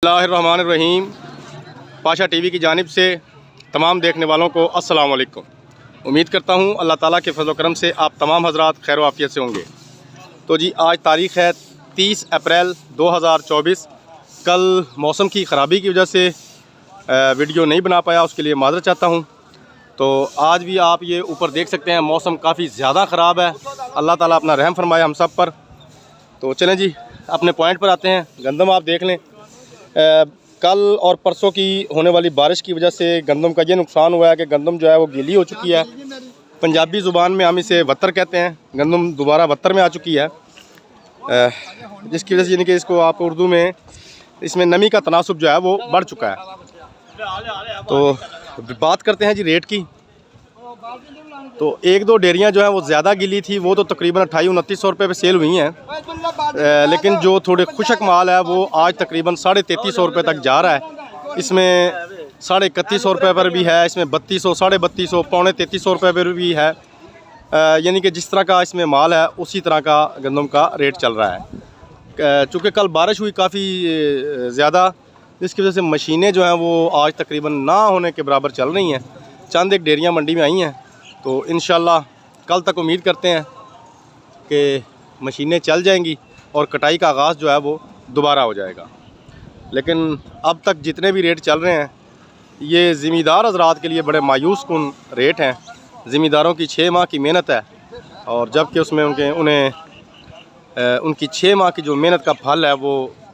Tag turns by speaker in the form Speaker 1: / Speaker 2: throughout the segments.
Speaker 1: बिस्मिल्लाहिर्रहमानिर्रहीम। पाशा टीवी की जानिब से तमाम देखने वालों को अस्सलाम वालेकुम। उम्मीद करता हूँ अल्लाह ताला के फज़ल व करम से आप तमाम हज़रात खैर वाफ़ियत से होंगे। तो जी आज तारीख़ है 30 अप्रैल 2024। कल मौसम की ख़राबी की वजह से वीडियो नहीं बना पाया, उसके लिए माज़रत चाहता हूँ। तो आज भी आप ये ऊपर देख सकते हैं मौसम काफ़ी ज़्यादा ख़राब है। अल्लाह ताला अपना रहम फरमाए हम सब पर। तो चलें जी अपने पॉइंट पर आते हैं। गंदम आप देख लें, कल और परसों की होने वाली बारिश की वजह से गंदम का ये नुकसान हुआ है कि गंदम जो है वो गीली हो चुकी है। पंजाबी ज़ुबान में हम इसे वत्तर कहते हैं। गंदम दोबारा वत्तर में आ चुकी है, जिसकी वजह से यानी कि इसको आप उर्दू में इसमें नमी का तनासुब जो है वो बढ़ चुका है। तो बात करते हैं जी रेट की। तो एक दो डेयरियाँ जो है वो ज़्यादा गिली थी, वो तो तकरीबन 2800-2900 रुपये पे सेल हुई हैं। लेकिन जो थोड़े खुशक माल है वो आज तकरीबन 3350 रुपये तक जा रहा है। इसमें 3150 रुपये पर भी है, इसमें 3200, 3250, पौने 3300 रुपये पर भी है। यानी कि जिस तरह का इसमें माल है उसी तरह का गंदम का रेट चल रहा है। चूँकि कल बारिश हुई काफ़ी ज़्यादा, जिसकी वजह से मशीनें जो हैं वो आज तकरीबन ना होने के बराबर चल रही हैं। चंद एक डेयरियाँ मंडी में आई हैं, तो इंशाल्लाह कल तक उम्मीद करते हैं कि मशीनें चल जाएंगी और कटाई का आगाज़ जो है वो दोबारा हो जाएगा। लेकिन अब तक जितने भी रेट चल रहे हैं ये ज़िमींदार हज़रात के लिए बड़े मायूस कुन रेट हैं। ज़िमींदारों की 6 माह की मेहनत है, और जबकि उसमें उनकी 6 माह की जो मेहनत का फल है वो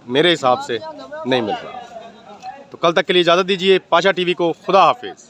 Speaker 1: मेरे हिसाब से नहीं मिल रहा। तो कल तक के लिए इजाज़त दीजिए। पाशा टीवी को खुदा हाफिज़।